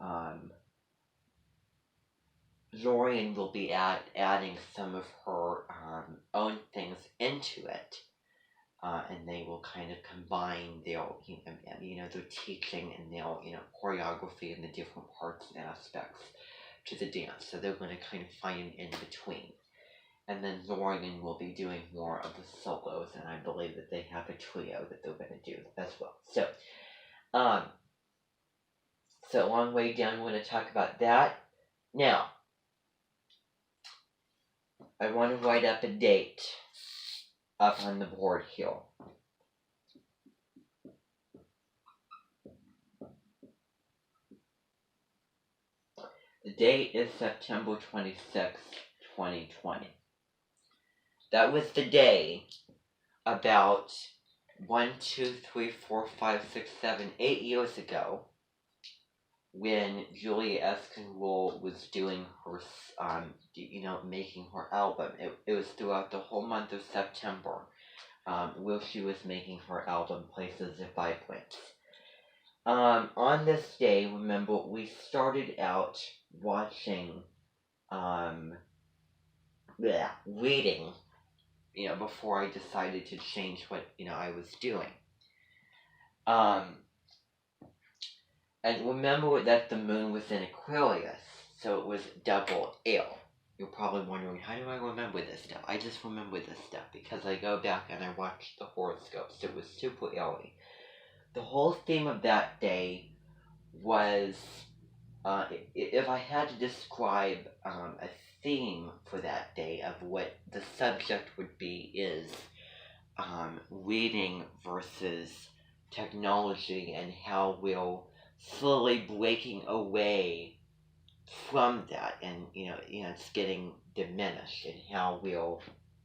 um, Lorian will be adding some of her own things into it, and they will kind of combine their their teaching and their choreography and the different parts and aspects to the dance. So they're going to kind of find an in between. And then Lorian will be doing more of the solos, and I believe that they have a trio that they're going to do as well. Um, so a long way down, we're going to talk about that. Now, I want to write up a date up on the board here. The date is September 26th, 2020. That was the day about 1, 2, 3, 4, 5, 6, 7, 8 years ago when Julia Eskenroll was doing her, making her album. It was throughout the whole month of September where she was making her album, Places of Vibrance. On this day, remember, we started out watching, reading, before I decided to change what, I was doing. And remember that the moon was in Aquarius, so it was double L. You're probably wondering, how do I remember this stuff? I just remember this stuff because I go back and I watch the horoscopes. It was super early. The whole theme of that day was, if I had to describe a theme for that day of what the subject would be, is reading versus technology and how we're slowly breaking away from that, and it's getting diminished, and how we're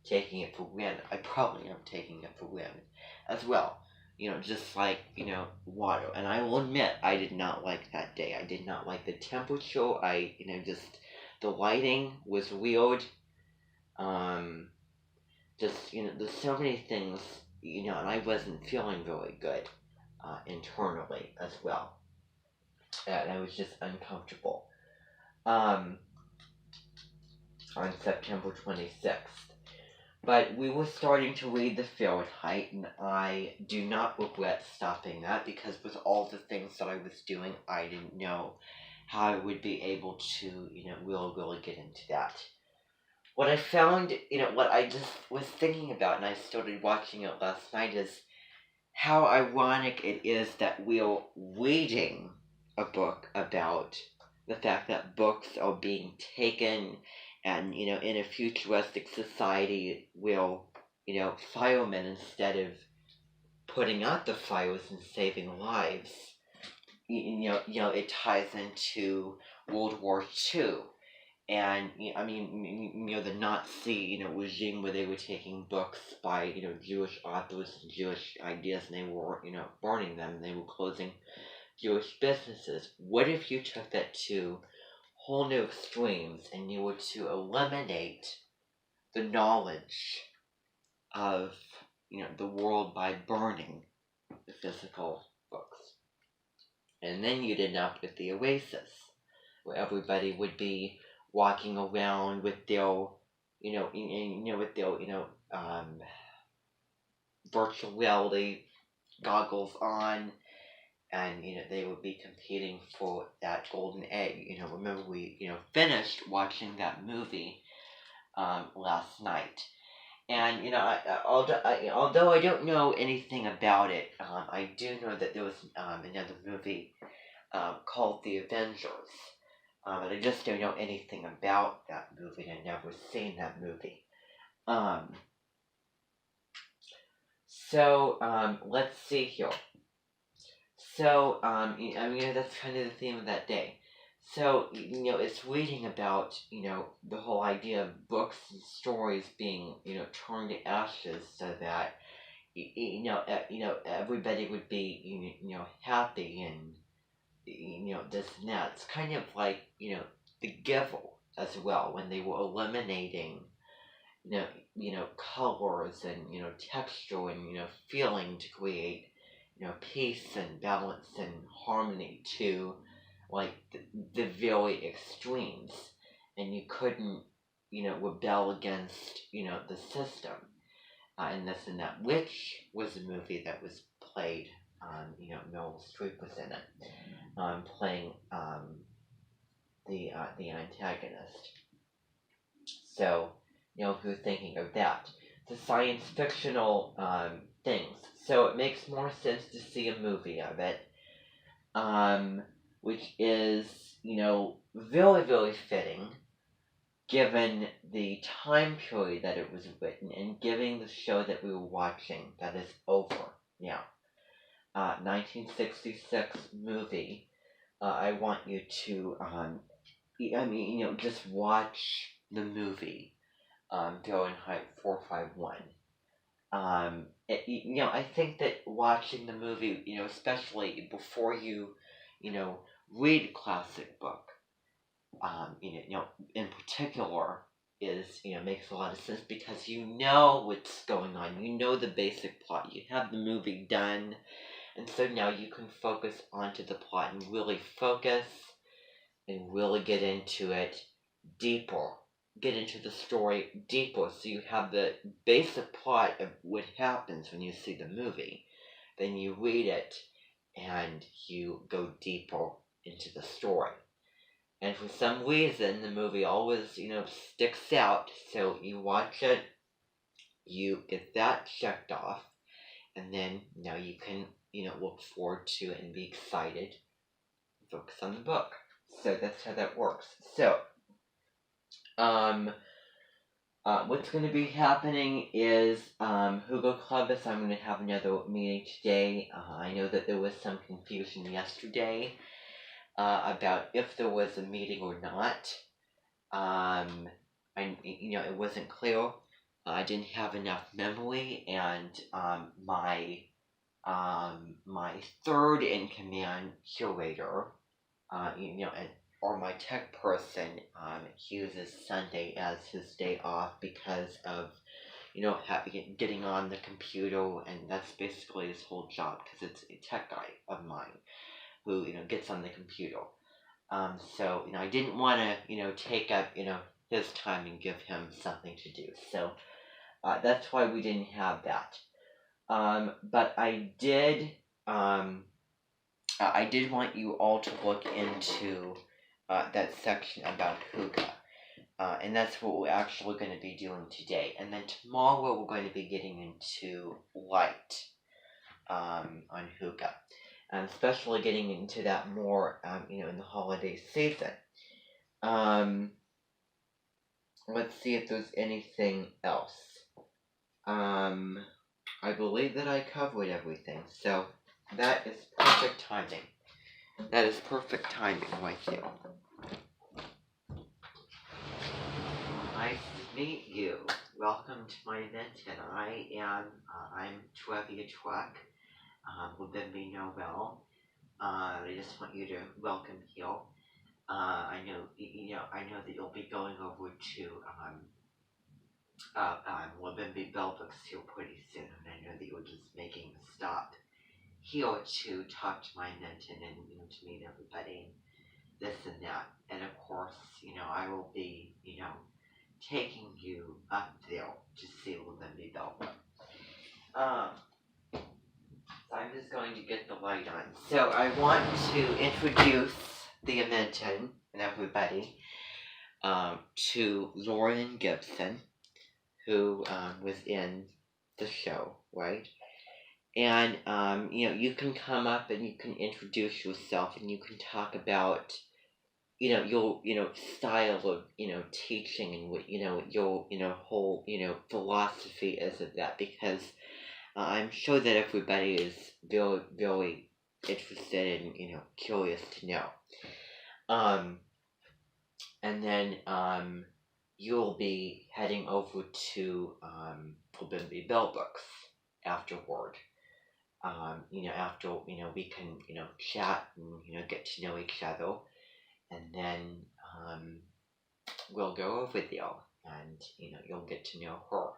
taking it for granted. I probably am taking it for granted as well. Just like, water. And I will admit, I did not like that day. I did not like the temperature. The lighting was weird. There's so many things, and I wasn't feeling very good internally as well. And I was just uncomfortable. On September 26th. But we were starting to read the Fahrenheit, and I do not regret stopping that, because with all the things that I was doing, I didn't know how I would be able to, really get into that. What I found, what I just was thinking about, and I started watching it last night, is how ironic it is that we're reading a book about the fact that books are being taken, and, in a futuristic society, we'll, firemen, instead of putting out the fires and saving lives, it ties into World War II. And, the Nazi, regime, where they were taking books by, Jewish authors and Jewish ideas, and they were, burning them, and they were closing Jewish businesses. What if you took that to whole new extremes, and you were to eliminate the knowledge of, the world by burning the physical books? And then you'd end up with the Oasis, where everybody would be walking around with their, virtual reality goggles on, and, they would be competing for that golden egg. Remember, we, finished watching that movie, last night. And, although I don't know anything about it, I do know that there was, another movie, called The Avengers. And I just don't know anything about that movie. I've never seen that movie. Let's see here. So, that's kind of the theme of that day. So, it's reading about, the whole idea of books and stories being, turned to ashes, so that, everybody would be, happy, and, this and that. It's kind of like, The Giver as well, when they were eliminating, colors and, texture and, feeling, to create, peace and balance and harmony, to, like, the very extremes, and you couldn't, rebel against, the system, and this and that, which was a movie that was played, Meryl Streep was in it, playing, the antagonist. So, if you're thinking of that, the science fictional, things. So it makes more sense to see a movie of it, which is, very, very fitting given the time period that it was written and given the show that we were watching that is over now. 1966 movie. I want you to, just watch the movie, Fahrenheit 451. I think that watching the movie, especially before you, read a classic book, in particular, is, makes a lot of sense because you know what's going on. You know the basic plot. You have the movie done, and so now you can focus onto the plot and really focus and really get into it deeper. Get into the story deeper so you have the basic plot of what happens when you see the movie. Then you read it and you go deeper into the story. And for some reason, the movie always, sticks out. So you watch it, you get that checked off, and then now you can, look forward to it and be excited, focus on the book. So that's how that works. So, what's going to be happening is, Hugo Clubus, I'm going to have another meeting today. I know that there was some confusion yesterday, about if there was a meeting or not. It wasn't clear. I didn't have enough memory, and, my third in command curator, or my tech person, he uses Sunday as his day off because of, getting on the computer, and that's basically his whole job, because it's a tech guy of mine who, gets on the computer. So, I didn't want to, take up, his time and give him something to do. So, that's why we didn't have that. But I did want you all to look into, that section about Huga. And that's what we're actually going to be doing today. And then tomorrow we're going to be getting into light, on Huga. And especially getting into that more, in the holiday season. Let's see if there's anything else. I believe that I covered everything, so that is perfect timing. That is perfect timing right there. Nice to meet you. Welcome to my event, and I'm Trevia Truck, Lubimbi Novel. I just want you to welcome here. I know that you'll be going over to, Lubimbi Bellbooks here pretty soon, and I know that you're just making a stop here to talk to my mentor and, to meet everybody, and this and that. And of course, I will be, taking you up there to see Lubimbi Bellbook. So I'm just going to get the light on. So I want to introduce the Edmonton and everybody, to Lauren Gibson, who, was in the show, right? And, you can come up and you can introduce yourself and you can talk about, your, style of, teaching and what, your, whole, philosophy is of that, because, I'm sure that everybody is very, very interested and, curious to know. And then, you'll be heading over to, Lubimbi Bellbooks afterward. After, we can, chat and, get to know each other. And then, we'll go over there and, you'll get to know her.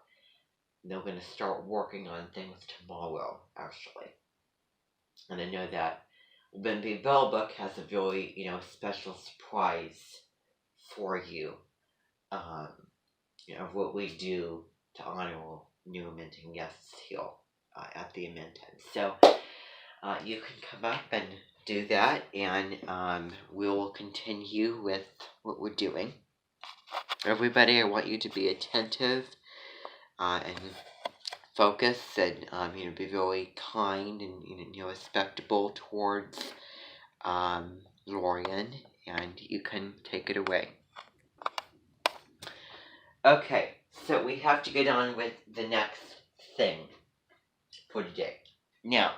They're going to start working on things tomorrow, actually. And I know that, Wimpy Bellbook has a really, special surprise for you. Um, of what we do to honor new minting guests here at the Minton. So you can come up and do that, and we will continue with what we're doing. Everybody, I want you to be attentive and focus, and be very kind and respectable towards Lorian, and you can take it away. Okay, so we have to get on with the next thing for today. Now,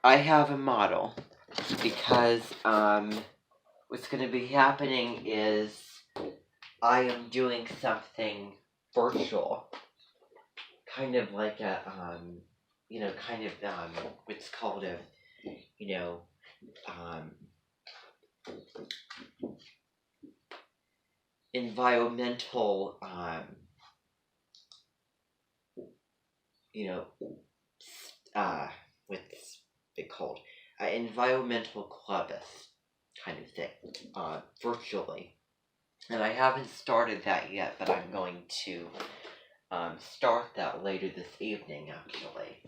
I have a model because what's going to be happening is I am doing something virtual, kind of like a what's called a environmental what's it called? Environmental clubus kind of thing, virtually. And I haven't started that yet, but I'm going to start that later this evening, actually.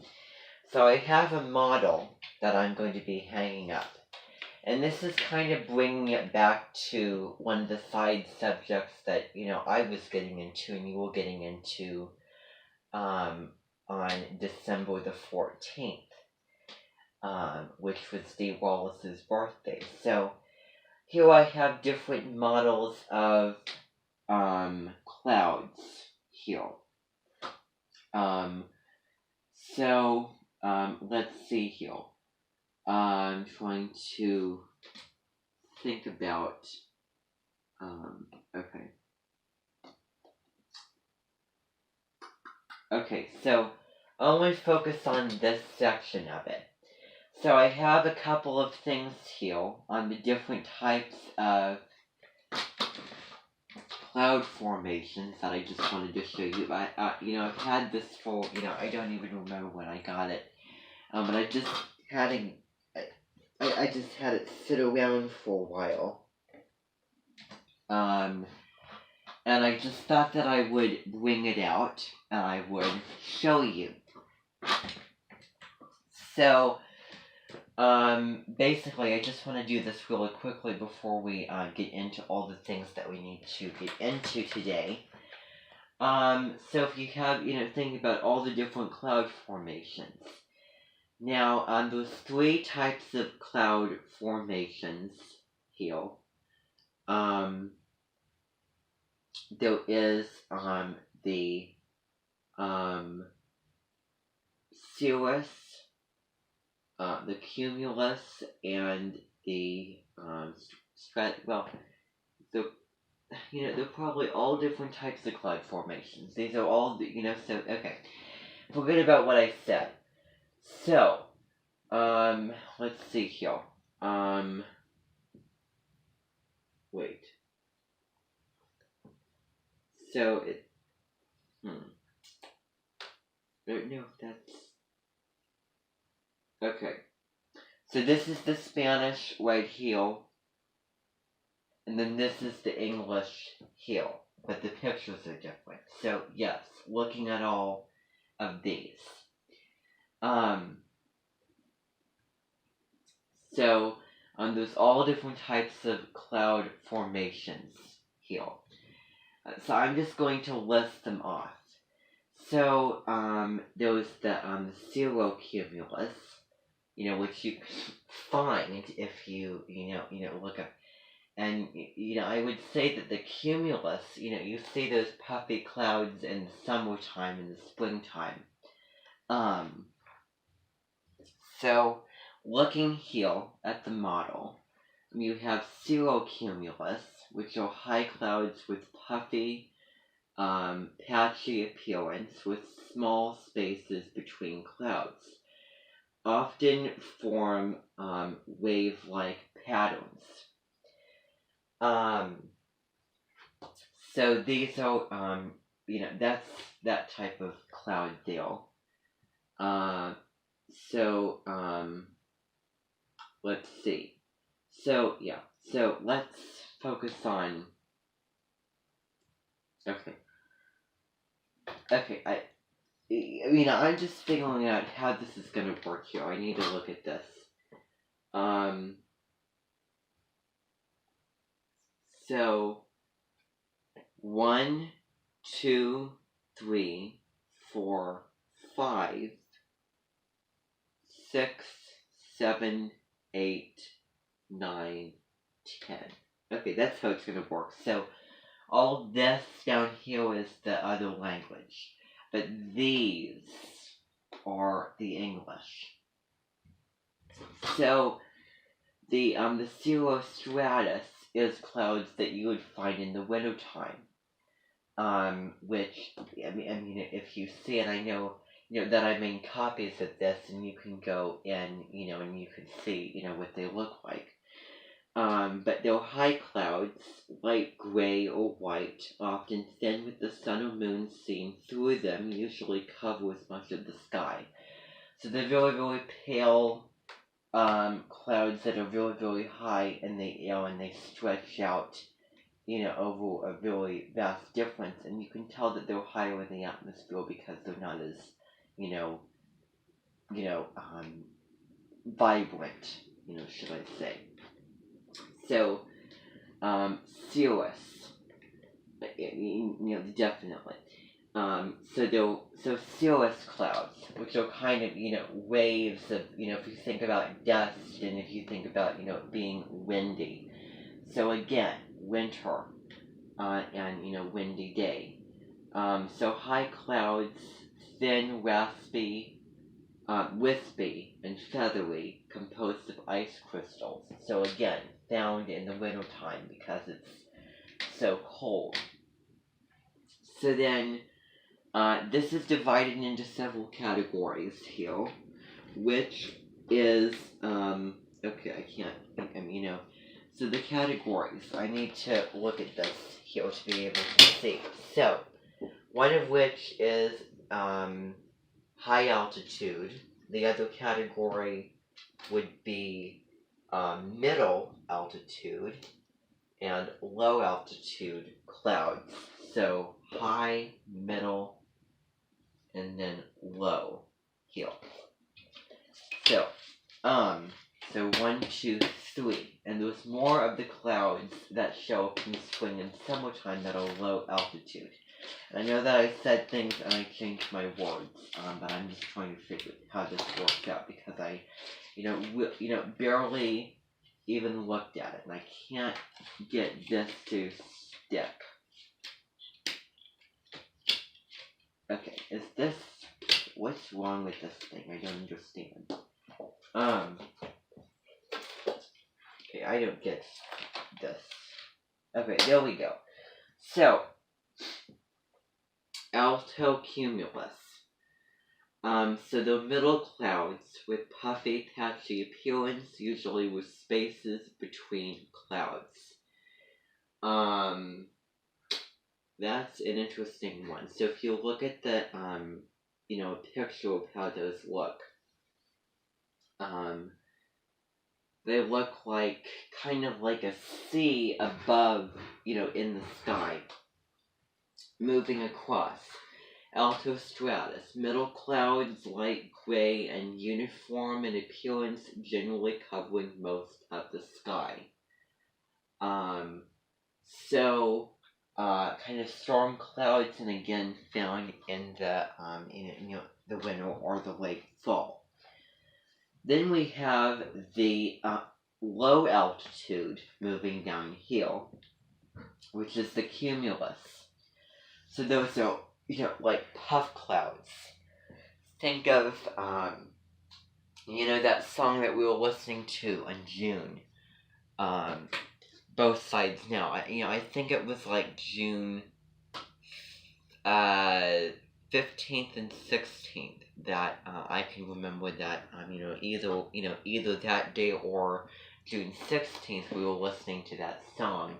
So I have a model that I'm going to be hanging up. And this is kind of bringing it back to one of the side subjects that, I was getting into and you were getting into on December the 14th, which was Steve Wallace's birthday. So here I have different models of clouds here. Let's see here. I'm trying to think about, okay. Okay, so I'll only focus on this section of it. So I have a couple of things here on the different types of cloud formations that I just wanted to show you. I've had this for, I don't even remember when I got it. But I just had it, I just had it sit around for a while. And I just thought that I would bring it out and I would show you. So, basically, I just want to do this really quickly before we get into all the things that we need to get into today. So if you have, think about all the different cloud formations. Now, there's three types of cloud formations here. There is the cirrus, the cumulus, and the they're probably all different types of cloud formations. These are all, so, okay. Forget about what I said. So, let's see here. Wait. So, no, that's... Okay. So this is the Spanish right here. And then this is the English here. But the pictures are different. So, yes, looking at all of these. So, there's all different types of cloud formations here. So I'm just going to list them off. So, there's the cirrocumulus, which you find if you, look up. And, I would say that the cumulus, you see those puffy clouds in the summertime and the springtime. So, looking here at the model, you have cirrocumulus, which are high clouds with puffy, patchy appearance with small spaces between clouds. Often form wave-like patterns. So these are, that's that type of cloud there. let's see. So, yeah. So, let's focus on... Okay. Okay, I'm just figuring out how this is gonna work here. I need to look at this. So, 1, 2, 3, 4, 5, 6, 7, 8, 9, 10. Okay, that's how it's gonna work. So, all this down here is the other language. But these are the English. So, the cirrostratus is clouds that you would find in the wintertime. Which, if you see it, I know, that I made copies of this, and you can go in, and you can see, what they look like. But they're high clouds, light gray or white, often thin with the sun or moon seen through them, usually covers much of the sky. So they're very, very pale, clouds that are very, very high in the air, and they stretch out, over a very vast difference, and you can tell that they're higher in the atmosphere because they're not as, vibrant, should I say. So, cirrus, definitely. So cirrus clouds, which are kind of, waves of, if you think about dust, and if you think about, being windy. So again, winter, and, windy day. So high clouds, thin, raspy, wispy, and feathery, composed of ice crystals. So again, found in the wintertime because it's so cold. So then, this is divided into several categories here, which is, okay, I can't, so the categories, I need to look at this here to be able to see. So, one of which is, high altitude. The other category would be, middle altitude and low altitude clouds. So, high, middle, and then low here. So, 1, 2, 3. And there's more of the clouds that show up in the spring and summertime that are low altitude. And I know that I said things and I changed my words, but I'm just trying to figure how this works out because I, barely even looked at it, and I can't get this to stick. Okay, what's wrong with this thing? I don't understand. Okay, I don't get this. Okay, there we go. So, altocumulus. So the middle clouds with puffy, patchy appearance, usually with spaces between clouds. That's an interesting one. So if you look at the, picture of how those look, they look like, kind of like a sea above, in the sky, moving across. Altostratus, middle clouds, light gray and uniform in appearance, generally covering most of the sky. Kind of storm clouds, and again found in the the winter or the late fall. Then we have the low altitude moving down here, which is the cumulus. So those are, like puff clouds. Think of, that song that we were listening to in June. Both Sides Now. I think it was like June 15th and 16th that I can remember that, either that day or June 16th we were listening to that song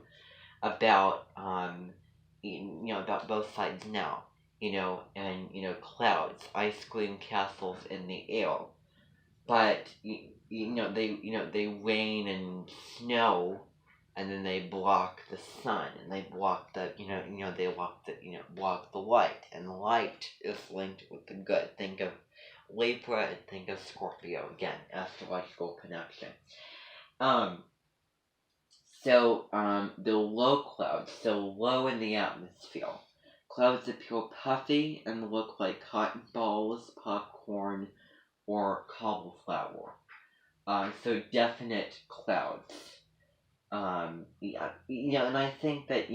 about, about Both Sides Now, and, clouds, ice cream castles in the air. But, they rain and snow, and then they block the sun, and they block block the light, and the light is linked with the good. Think of Libra and think of Scorpio again, astrological connection. The low clouds, so low in the atmosphere. Clouds appear puffy and look like cotton balls, popcorn, or cauliflower. So definite clouds. And I think that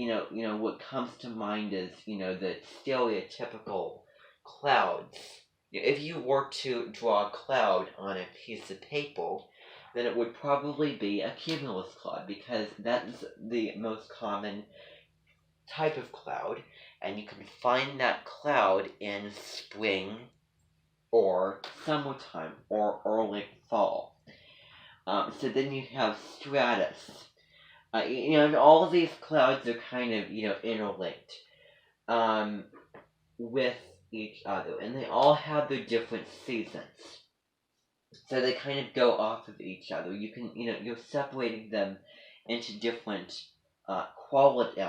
what comes to mind is the stereotypical clouds. If you were to draw a cloud on a piece of paper, then it would probably be a cumulus cloud, because that's the most common type of cloud, and you can find that cloud in spring or summertime or early fall. So then you have stratus. And all of these clouds are kind of interlinked with each other, and they all have their different seasons. So they kind of go off of each other. You can, you're separating them into different quality,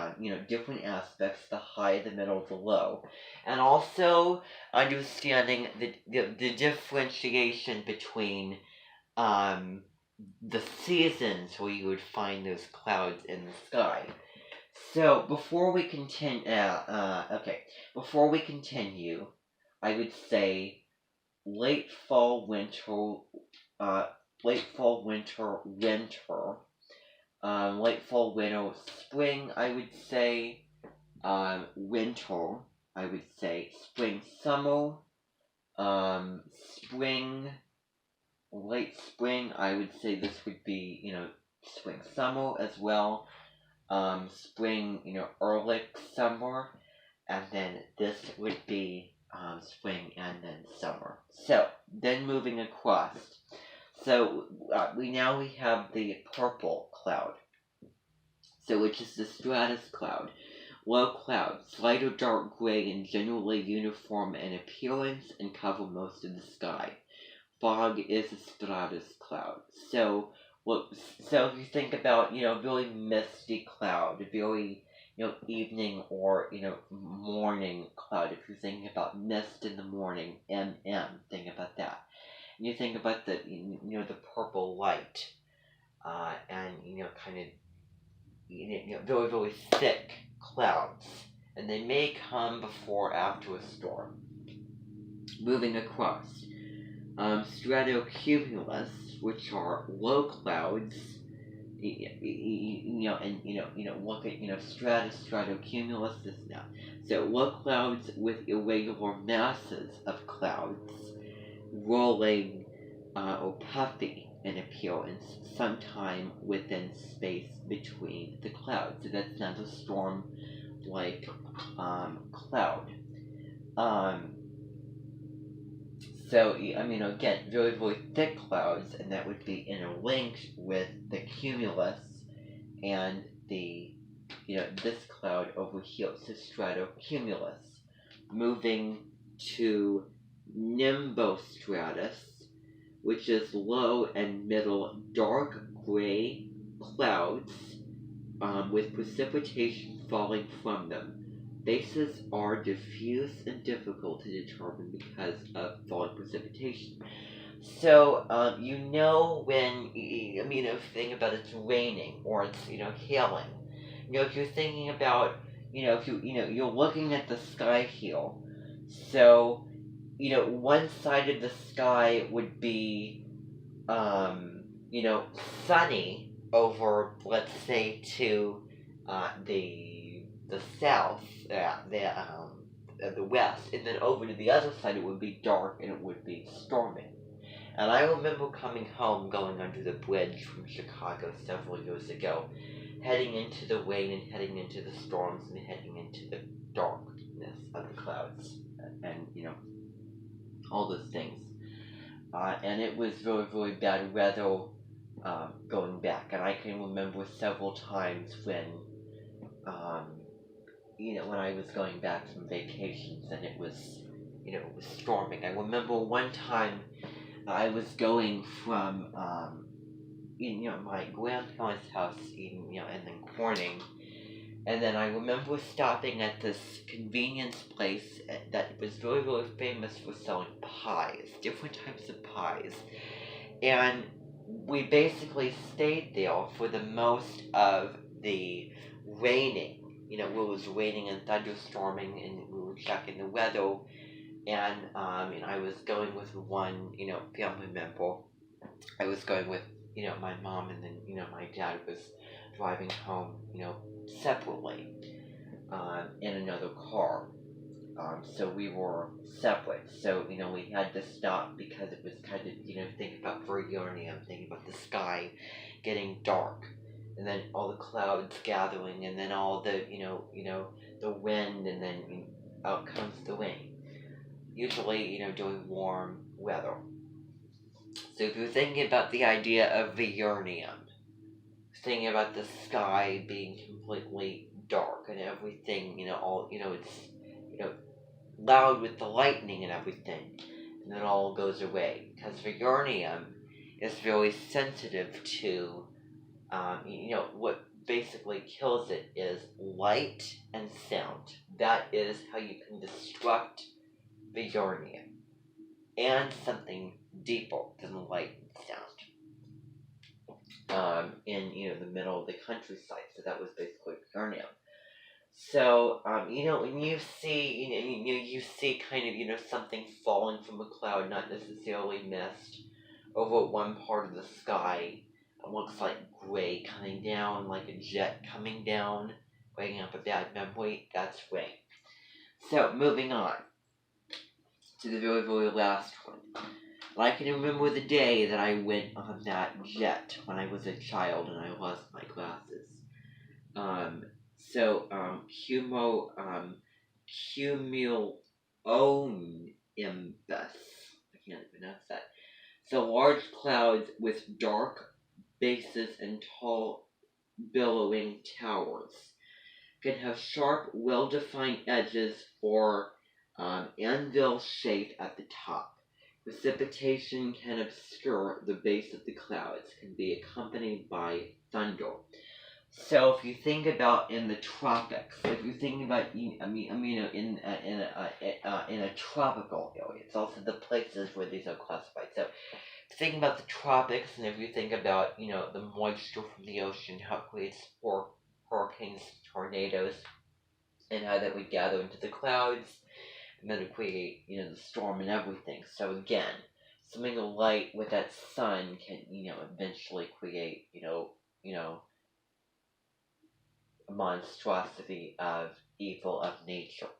different aspects: the high, the middle, the low, and also understanding the differentiation between the seasons where you would find those clouds in the sky. So before we continue, I would say late fall, winter, late fall, winter, winter, late fall, winter, spring. I would say winter. I would say spring, summer, spring, late spring. I would say this would be spring, summer as well. Spring, early summer, and then this would be spring and then summer. So then moving across, so we have the purple cloud, so which is the stratus cloud. Low clouds, light or dark gray and generally uniform in appearance and cover most of the sky. Fog is a stratus cloud. So if you think about very misty cloud, very evening or morning cloud. If you're thinking about mist in the morning, think about that. And you think about the the purple light, and kind of very very thick clouds, and they may come before or after a storm. Moving across, stratocumulus, which are low clouds. Look at stratocumulus is now. So low clouds with irregular masses of clouds, rolling or puffy in appearance, sometime within space between the clouds. So that's not a storm-like cloud. So, again, very, very thick clouds, and that would be interlinked with the cumulus and the, this cloud over here, so stratocumulus. Moving to nimbostratus, which is low and middle dark gray clouds with precipitation falling from them. Bases are diffuse and difficult to determine because of falling precipitation. So, when, if you think about it's raining or it's, hailing, if you're thinking about, if you're looking at the sky here, so, one side of the sky would be, sunny over, let's say, to the south, the west, and then over to the other side it would be dark and it would be storming. And I remember coming home, going under the bridge from Chicago several years ago, heading into the rain and heading into the storms and heading into the darkness of the clouds, and all those things. And it was very, very bad weather going back, and I can remember several times when when I was going back from vacations and it was storming. I remember one time I was going from my grandparents' house and then Corning, and then I remember stopping at this convenience place that was very, very famous for selling pies, different types of pies. And we basically stayed there for the most of the raining. It was raining and thunderstorming, and we were checking the weather. And I was going with one, family member. I was going with, my mom, and then, my dad was driving home, separately, in another car. So we were separate. So, we had to stop because it was kind of, think about Vergonium, thinking about the sky getting dark, and then all the clouds gathering, and then all the, the wind, and then out comes the rain. Usually, during warm weather. So if you're thinking about the idea of Vergonium, thinking about the sky being completely dark and everything, it's, loud with the lightning and everything, and then all goes away. Because Vergonium is very sensitive to, what basically kills it is light and sound. That is how you can destruct Vergonium, and something deeper than light and sound. In the middle of the countryside. So that was basically Vergonium. So, when you see, you see kind of, something falling from a cloud, not necessarily mist, over one part of the sky. It looks like gray coming down, like a jet coming down, bringing up a bad memory. That's rain. So, moving on to the very, very last one. I can remember the day that I went on that jet when I was a child and I lost my glasses. Cumulonimbus. I can't pronounce that. So large clouds with dark bases and tall billowing towers can have sharp, well-defined edges or anvil shape at the top. Precipitation can obscure the base of the clouds, can be accompanied by thunder. So if you think about in the tropics, if you think about in a tropical area, it's also the places where these are classified. So think about the tropics, and if you think about the moisture from the ocean, how it creates hurricanes, tornadoes, and how that would gather into the clouds, and then it create the storm and everything. So again, something light with that sun can eventually create a monstrosity of evil of nature.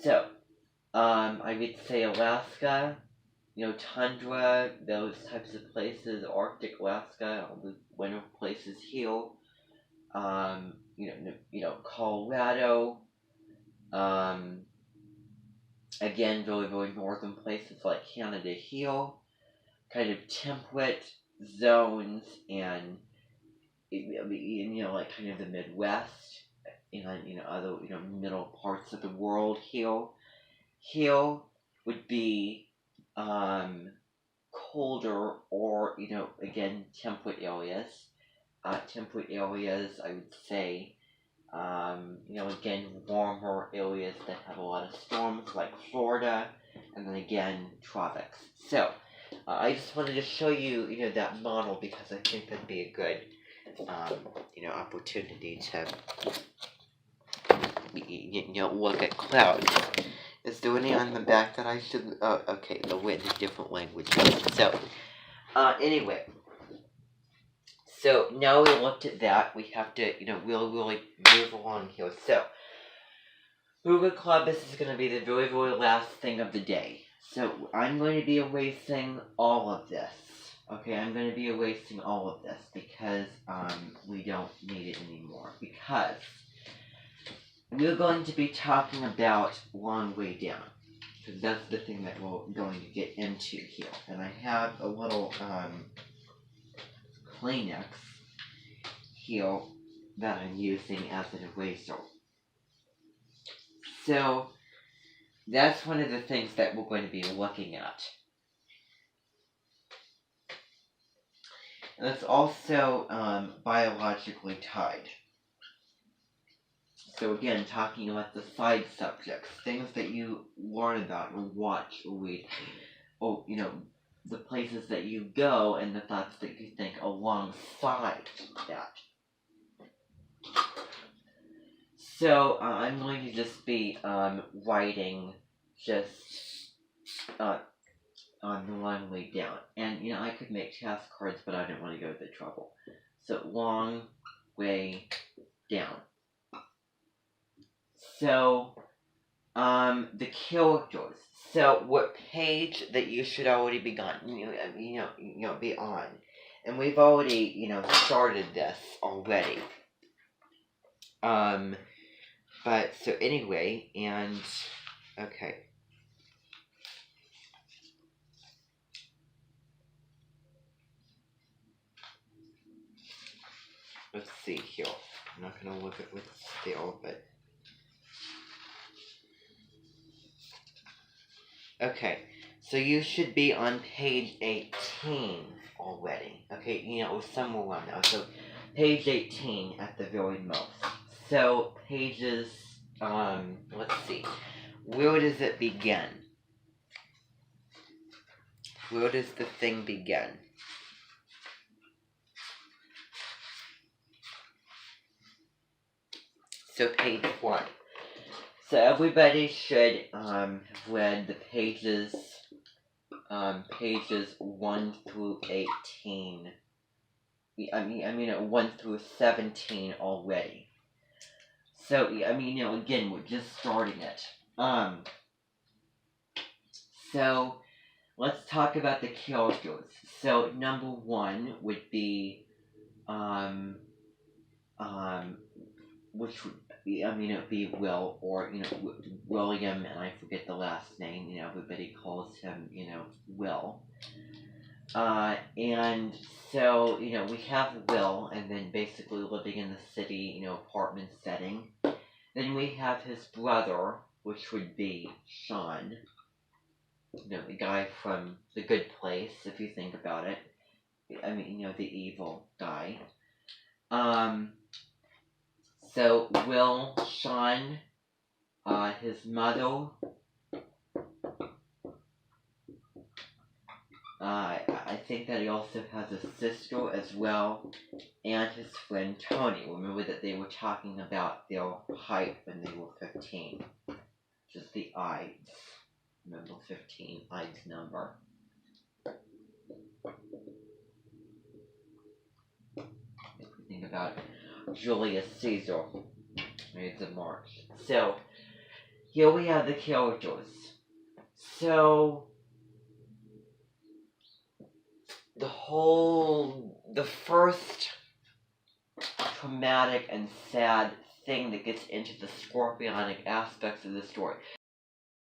So, I would say Alaska, tundra, those types of places, Arctic Alaska, all the winter places here. Colorado. Again, very, very northern places like Canada here. Kind of temperate zones and like kind of the Midwest and other middle parts of the world here. Here would be colder or again temperate areas. Temperate areas, I would say. Again, warmer areas that have a lot of storms like Florida, and then again tropics. So I just wanted to show you that model because I think that'd be a good opportunity to look at clouds. Is there any on the back that I should? Oh, okay, they're written in different languages. So anyway, so now we looked at that. We have to really move along here. So Google Club, this is going to be the very, very last thing of the day. So I'm going to be erasing all of this. Okay, I'm going to be erasing all of this because we don't need it anymore. Because we're going to be talking about long way down. Because that's the thing that we're going to get into here. And I have a little Kleenex here that I'm using as an eraser. So that's one of the things that we're going to be looking at. And it's also biologically tied. So again, talking about the side subjects, things that you learn about or watch or read, or the places that you go and the thoughts that you think alongside that. So I'm going to just be writing just on the long way down, and I could make task cards, but I didn't want to go to the trouble. So long way down. So the characters. So what page that you should already be be on, and we've already started this already. But so anyway, and okay. Let's see here. I'm not gonna look at what's still, but okay. So you should be on page 18 already. Okay, somewhere around now. So page 18 at the very most. So pages, let's see. Where does it begin? Where does the thing begin? So page 1. So everybody should have read the pages 1 through 18. I mean 1 through 17 already. So again, we're just starting it. So let's talk about the characters. So number 1 would be which would be, it would be Will, or William, and I forget the last name. Everybody calls him Will. And so we have Will, and then basically living in the city, apartment setting. Then we have his brother, which would be Sean. The guy from The Good Place, if you think about it. The evil guy. So Will, Sean, his mother, I think that he also has a sister as well, and his friend Tony. Remember that they were talking about their height when they were 15. Just the Ides. Remember 15, Ides number. If we think about Julius Caesar, Ides of March. So, here we have the characters. So, the first traumatic and sad thing that gets into the scorpionic aspects of the story.